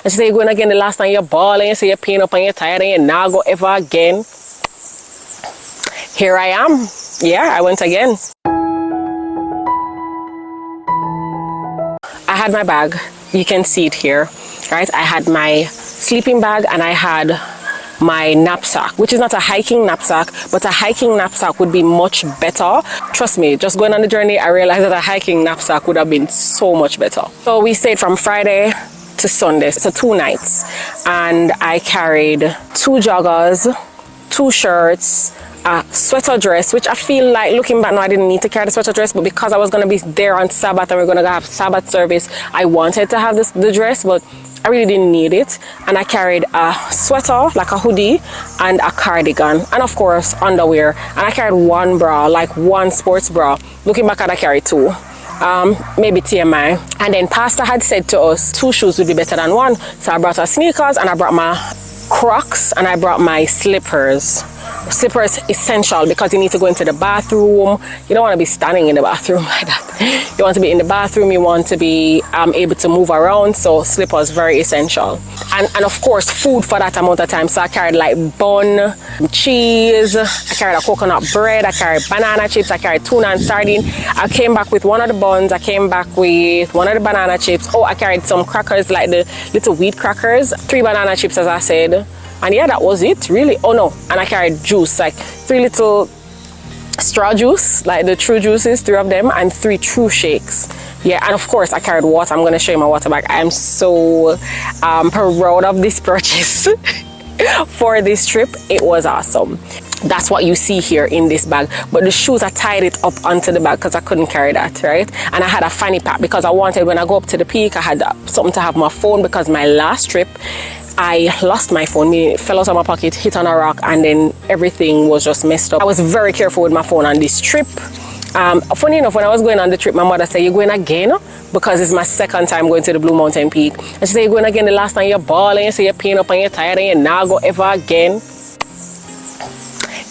And she said, you're going again the last time you're balling, you say you're paying up and you're tired and you're not go ever again. Here I am. Yeah, I went again. I had my bag. You can see it here, right? I had my sleeping bag and I had my knapsack, which is not a hiking knapsack, but a hiking knapsack would be much better. Trust me, just going on the journey, I realized that a hiking knapsack would have been so much better. So we stayed from Friday to Sunday, so 2 nights, and I carried 2 joggers, 2 shirts, a sweater dress, which I feel like, looking back now, I didn't need to carry the sweater dress, but because I was going to be there on Sabbath and we're going to have Sabbath service, I wanted to have the dress, but I really didn't need it. And I carried a sweater, like a hoodie, and a cardigan, and of course underwear. And I carried 1 bra, like 1 sports bra. Looking back, I carried 2. Maybe TMI. And then Pastor had said to us 2 shoes would be better than 1. So I brought our sneakers and I brought my Crocs and I brought my slippers. Slippers essential because you need to go into the bathroom. You don't want to be standing in the bathroom like that. You want to be in the bathroom. You want to be able to move around. So slippers very essential. And of course food for that amount of time. So I carried like bun, cheese. I carried a coconut bread. I carried banana chips. I carried tuna and sardine. I came back with 1 of the buns. I came back with 1 of the banana chips. Oh, I carried some crackers, like the little wheat crackers. 3 banana chips, as I said. And yeah, that was it, really. Oh no, and I carried juice, like 3 little straw juice, like the true juices, 3 of them, and 3 true shakes. Yeah, and of course I carried water. I'm going to show you my water bag. I am so proud of this purchase for this trip. It was awesome. That's what you see here in this bag. But the shoes, I tied it up onto the bag because I couldn't carry that, right? And I had a fanny pack because I wanted, when I go up to the peak, I had something to have my phone, because my last trip, I lost my phone. It fell out of my pocket, hit on a rock, and then everything was just messed up. I was very careful with my phone on this trip. Funny enough, when I was going on the trip, my mother said, you're going again? Because it's my 2nd time going to the Blue Mountain Peak. And she said, you're going again the last time you're balling, you say you're paying up and you're tired and you're not go ever again.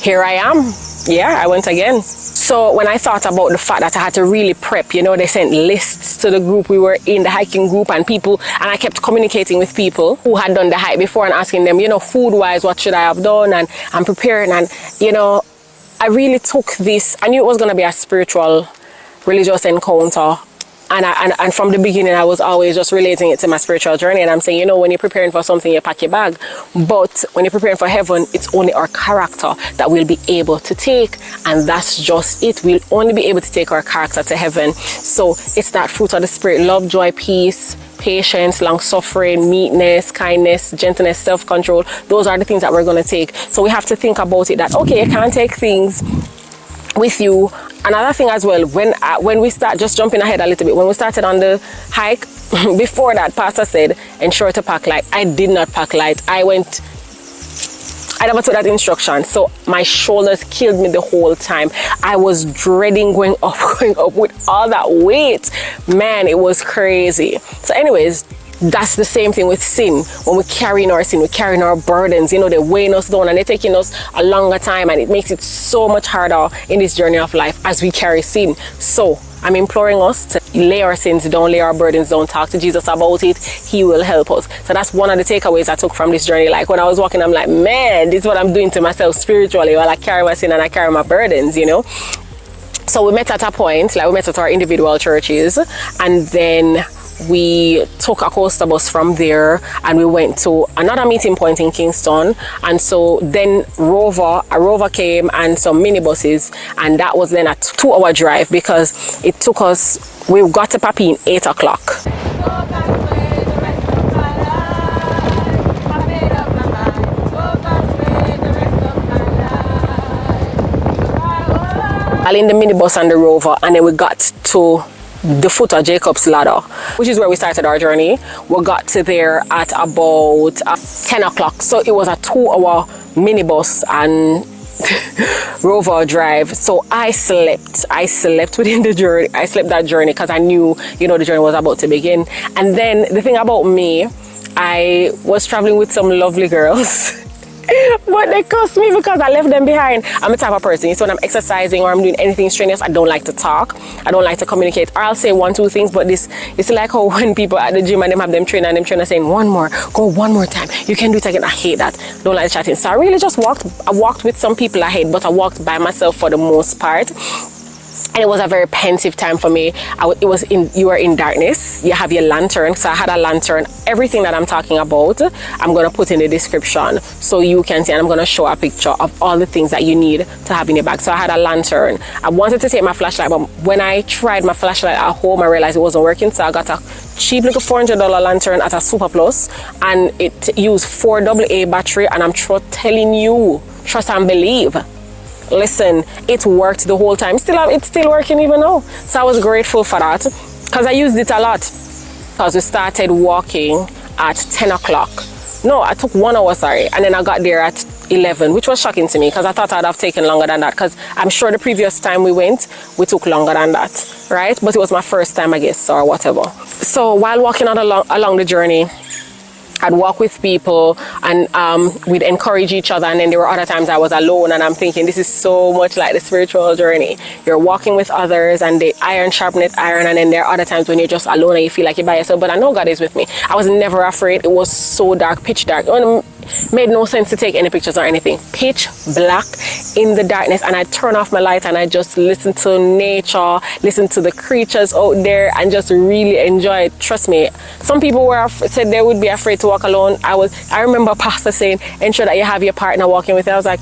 Here I am. Yeah, I went again. So when I thought about the fact that I had to really prep, you know, they sent lists to the group. We were in the hiking group and people, and I kept communicating with people who had done the hike before and asking them, you know, food-wise, what should I have done? And I'm preparing. And, you know, I really took this. I knew it was going to be a spiritual, religious encounter. And from the beginning, I was always just relating it to my spiritual journey. And I'm saying, you know, when you're preparing for something, you pack your bag. But when you're preparing for heaven, it's only our character that we'll be able to take. And that's just it. We'll only be able to take our character to heaven. So it's that fruit of the Spirit: love, joy, peace, patience, long-suffering, meekness, kindness, gentleness, self-control. Those are the things that we're going to take. So we have to think about it that, okay, you can't take things with you. Another thing as well, when we start, just jumping ahead a little bit, when we started on the hike, before that, Pastor said, ensure to pack light. I did not pack light. I never took that instruction. So my shoulders killed me the whole time. I was dreading going up with all that weight. Man, it was crazy. So anyways, that's the same thing with sin. When we're carrying our sin, we're carrying our burdens, you know, they're weighing us down and they're taking us a longer time, and it makes it so much harder in this journey of life as we carry sin. So I'm imploring us to lay our sins down, lay our burdens down, talk to Jesus about it. He will help us. So that's one of the takeaways I took from this journey. Like when I was walking, I'm like, man, this is what I'm doing to myself spiritually while I carry my sin and I carry my burdens, you know. So we met at a point, like we met at our individual churches, and then we took a coaster bus from there and we went to another meeting point in Kingston. And so then a rover came and some minibuses, and that was then a 2-hour drive because it took us, we got to Papine 8 o'clock. In the minibus and the rover, and then we got to the foot of Jacob's Ladder, which is where we started our journey. We got to there at about 10 o'clock. So it was a 2-hour minibus and rover drive. So I slept within the journey. I slept that journey because I knew, you know, the journey was about to begin. And then the thing about me, I was traveling with some lovely girls. But they cuss me because I left them behind. I'm the type of person, so when I'm exercising or I'm doing anything strenuous, I don't like to talk. I don't like to communicate. Or I'll say one, two things, but this, it's like how when people at the gym and them have them trainer and them trainer saying, one more, go one more time. You can do it again. I hate that. Don't like chatting. So I really just I walked with some people I hate, but I walked by myself for the most part. And it was a very pensive time for me. You were in darkness. You have your lantern. So I had a lantern. Everything that I'm talking about, I'm going to put in the description so you can see. And I'm going to show a picture of all the things that you need to have in your bag. So I had a lantern. I wanted to take my flashlight, but when I tried my flashlight at home, I realized it wasn't working. So I got a cheap little $400 lantern at a Super Plus. And it used 4 AA battery. And I'm telling you, trust and believe. Listen, it worked the whole time. It's still working even now. So I was grateful for that because I used it a lot. Because we started walking at 10 o'clock. No, I took 1 hour, sorry. And then I got there at 11, which was shocking to me because I thought I'd have taken longer than that. Because I'm sure the previous time we went, we took longer than that, right? But it was my first time, I guess, or whatever. So while walking along the journey, I'd walk with people and we'd encourage each other, and then there were other times I was alone and I'm thinking this is so much like the spiritual journey. You're walking with others and the iron sharpeneth iron, and then there are other times when you're just alone and you feel like you're by yourself, but I know God is with me. I was never afraid. It was so dark, pitch dark. It made no sense to take any pictures or anything. Pitch black in the darkness, and I turn off my light and I just listen to nature, listen to the creatures out there and just really enjoy it. Trust me, some people said they would be afraid to walk alone. I remember Pastor saying, ensure that you have your partner walking with you. I was like,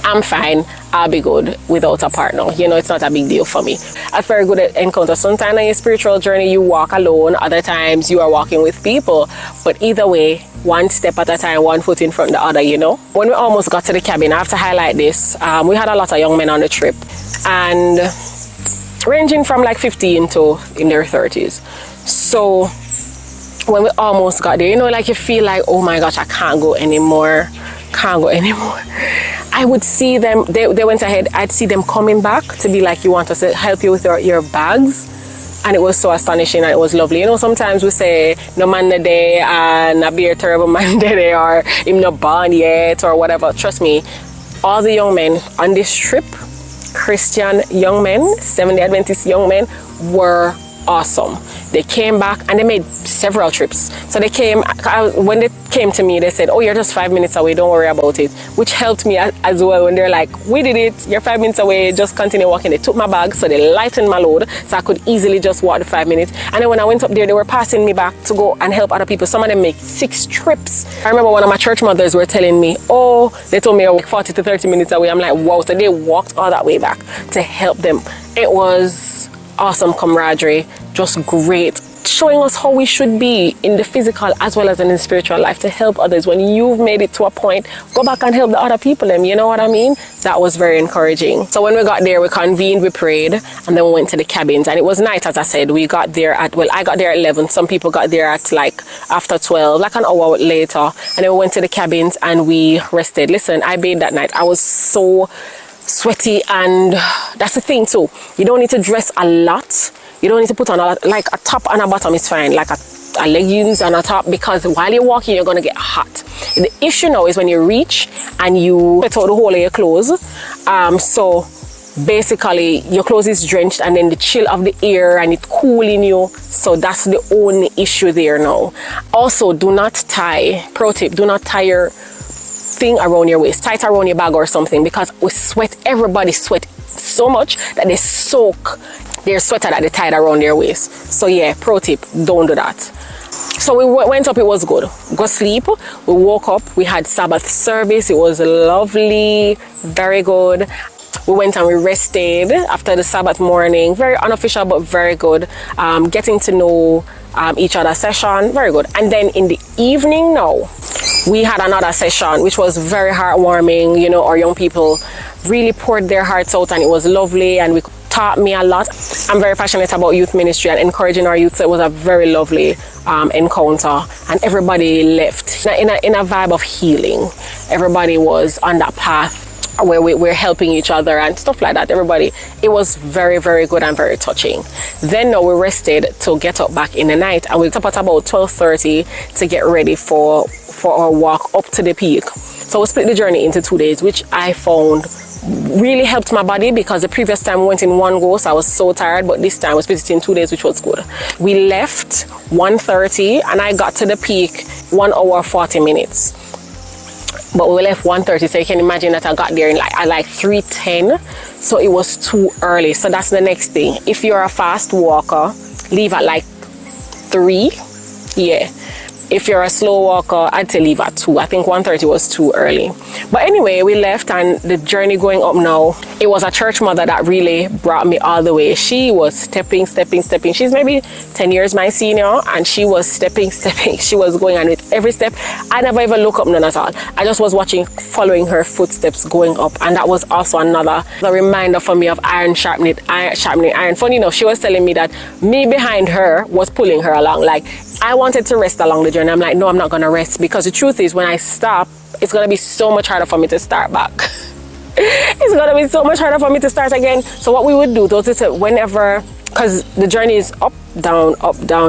I'm fine, I'll be good without a partner. You know, it's not a big deal for me. A very good encounter. Sometimes on your spiritual journey, you walk alone. Other times you are walking with people. But either way, one step at a time, one foot in front of the other, you know. When we almost got to the cabin, I have to highlight this. We had a lot of young men on the trip. And ranging from like 15 to in their 30s. So when we almost got there, you know, like you feel like, oh my gosh, I can't go anymore. I would see them, they went ahead, I'd see them coming back to be like, you want us to help you with your bags? And it was so astonishing and it was lovely. You know, sometimes we say, no man the day and a beer terrible man the day, or him not born yet or whatever. Trust me, all the young men on this trip, Christian young men, Seventh-day Adventist young men, were awesome. They came back and they made several trips. So they came, when they came to me, they said, oh, you're just 5 minutes away, don't worry about it. Which helped me as well when they're like, we did it, you're 5 minutes away, just continue walking. They took my bag, so they lightened my load, so I could easily just walk the 5 minutes. And then when I went up there, they were passing me back to go and help other people. Some of them make 6 trips. I remember one of my church mothers were telling me, oh, they told me I was 40 to 30 minutes away. I'm like, wow, so they walked all that way back to help them. It was awesome camaraderie, just great, showing us how we should be in the physical as well as in the spiritual life to help others. When you've made it to a point, go back and help the other people, you know what I mean? That was very encouraging. So when we got there, we convened, we prayed, and then we went to the cabins. And it was night, as I said. We got there I got there at 11. Some people got there at like after 12, like an hour later. And then we went to the cabins and we rested. Listen, I bathed that night. I was so sweaty, and that's the thing too. You don't need to dress a lot. You don't need to put on like a top and a bottom is fine, like a leggings and a top, because while you're walking, you're going to get hot. The issue now is when you reach and you put out the whole of your clothes. So basically your clothes is drenched, and then the chill of the air and it cooling you. So that's the only issue there now. Also, do not tie, pro tip, do not tie your thing around your waist, tight around your bag or something, because we sweat, everybody sweat so much that they soak their sweater that they tied around their waist. So yeah, pro tip, don't do that. So we went up, it was good. Go sleep, we woke up, we had Sabbath service, it was lovely, very good. We went and we rested after the Sabbath morning, very unofficial but very good. Getting to know each other session, very good. And then in the evening now, we had another session which was very heartwarming. You know, our young people really poured their hearts out and it was lovely, and we taught me a lot. I'm very passionate about youth ministry and encouraging our youth, so it was a very lovely encounter, and everybody left in a vibe of healing. Everybody was on that path where we're helping each other and stuff like that. Everybody, it was very, very good and very touching. Then now we rested to get up back in the night, and we got up at about 12:30 to get ready for our walk up to the peak. So So we split the journey into 2 days, which I found really helped my body, because the previous time we went in one go, so I was so tired, but this time we split it in 2 days, which was good. We left 1:30 and I got to the peak 1 hour 40 minutes. But we left 1:30, so you can imagine that I got there in like 3:10, so it was too early. So that's the next thing. If you're a fast walker, leave at like 3. Yeah. If you're a slow walker, I'd say leave at 2. I think 1:30 was too early. But anyway, we left, and the journey going up now, it was a church mother that really brought me all the way. She was stepping. She's maybe 10 years my senior, and she was stepping. She was going on with every step. I never even look up none at all. I just was following her footsteps going up. And that was also another reminder for me of iron sharpening iron. Funny enough, she was telling me that me behind her was pulling her along. Like, I wanted to rest along the journey. I'm like, no, I'm not gonna rest, because the truth is, when I stop, it's gonna be so much harder for me to start back. It's gonna be so much harder for me to start again. So what we would do, those is whenever, because the journey is up, down,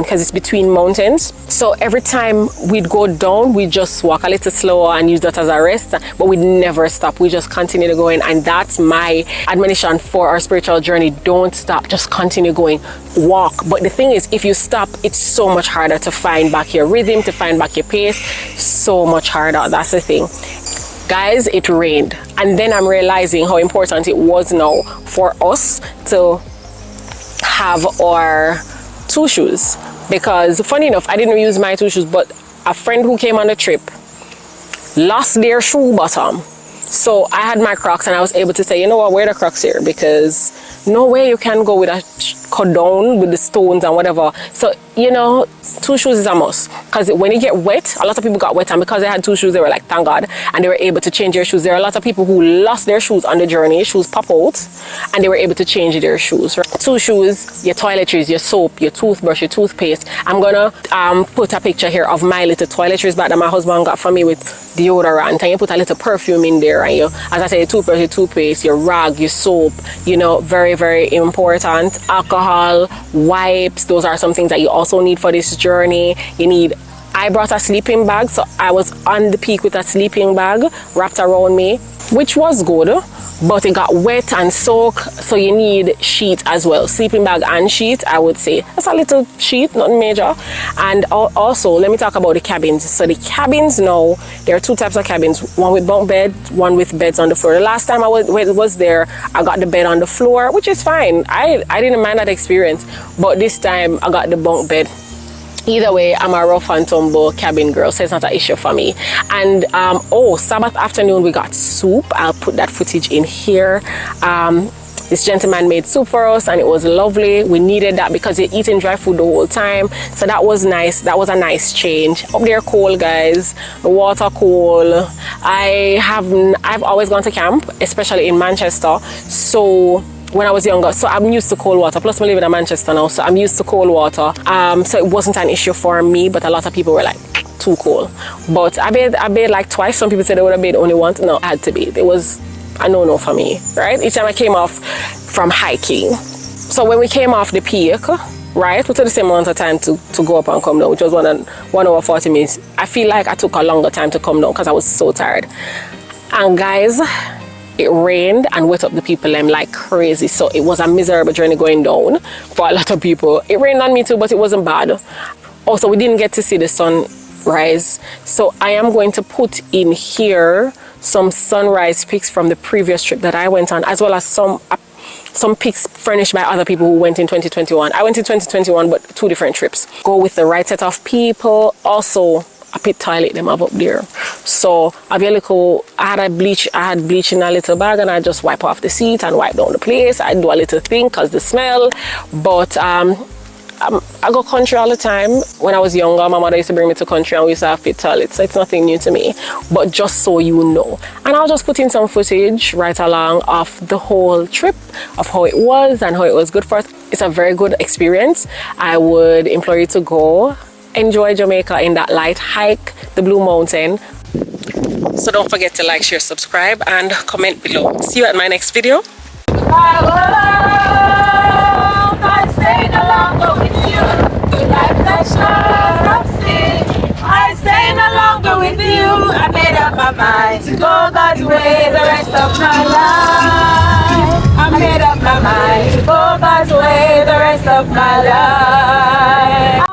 because it's between mountains. So every time we'd go down, we just walk a little slower and use that as a rest, but we'd never stop. We just continue to going, and that's my admonition for our spiritual journey. Don't stop, just continue going, walk. But the thing is, if you stop, it's so much harder to find back your rhythm, to find back your pace. So much harder. That's the thing. Guys, it rained, and then I'm realizing how important it was now for us to have our 2 shoes, because funny enough, I didn't use my 2 shoes, but a friend who came on the trip lost their shoe bottom. So I had my Crocs, and I was able to say, you know what, wear the Crocs here, because no way you can go with a cut down with the stones and whatever. So, you know, 2 shoes is a must, because when you get wet, a lot of people got wet, and because they had 2 shoes, they were like, thank God, and they were able to change their shoes. There are a lot of people who lost their shoes on the journey, shoes pop out, and they were able to change their shoes. 2 shoes, your toiletries, your soap, your toothbrush, your toothpaste. I'm gonna put a picture here of my little toiletries bag that my husband got for me with deodorant, and you put a little perfume in there, and you, as I say, your toothbrush, your toothpaste, your rag, your soap, you know, very, very important. Alcohol, wipes, those are some things that you also need for this journey. You need, I brought a sleeping bag, so I was on the peak with a sleeping bag wrapped around me, which was good, but it got wet and soaked, so you need sheet as well. Sleeping bag and sheet, I would say. That's a little sheet, nothing major. And also, let me talk about the cabins. So the cabins now, there are 2 types of cabins, one with bunk bed, one with beds on the floor. The last time I was there, I got the bed on the floor, which is fine. I didn't mind that experience, but this time I got the bunk bed. Either way, I'm a rough and tumble cabin girl, so it's not an issue for me. And Sabbath afternoon, we got soup. I'll put that footage in here. This gentleman made soup for us, and it was lovely. We needed that because you're eating dry food the whole time, so that was nice. That was a nice change. Up there cold, guys, the water cold. I've always gone to camp, especially in Manchester, so when I was younger, so I'm used to cold water. Plus, I'm living in Manchester now, so I'm used to cold water. So it wasn't an issue for me, but a lot of people were like, too cold. But I bathed like twice. Some people said they would have bathed only once. No, I had to bathe. It was a no-no for me, right? Each time I came off from hiking. So when we came off the peak, right, we took the same amount of time to go up and come down, which was 1 hour 40 minutes. I feel like I took a longer time to come down because I was so tired. And guys, it rained and wet up the people like crazy, so it was a miserable journey going down for a lot of people. It rained on me too, but it wasn't bad. Also, we didn't get to see the sunrise, so I am going to put in here some sunrise pics from the previous trip that I went on, as well as some pics furnished by other people who went in 2021. I went in 2021, but 2 different trips. Go with the right set of people. Also, a pit toilet them up there, so I had bleach in a little bag, and I just wipe off the seat and wipe down the place. I do a little thing because the smell, but I go country all the time. When I was younger, my mother used to bring me to country, and we used to have pit toilets, so it's nothing new to me, but just so you know. And I'll just put in some footage right along of the whole trip, of how it was and how it was good for us. It's a very good experience. I would implore you to go enjoy Jamaica in that light, hike the Blue Mountain. So don't forget to like, share, subscribe, and comment below. See you at my next video. I stay no longer with you. Your life that shows up, I stay no longer with you. I made up my my mind to go God's way the rest of my life. I made up my mind to go God's way the rest of my life.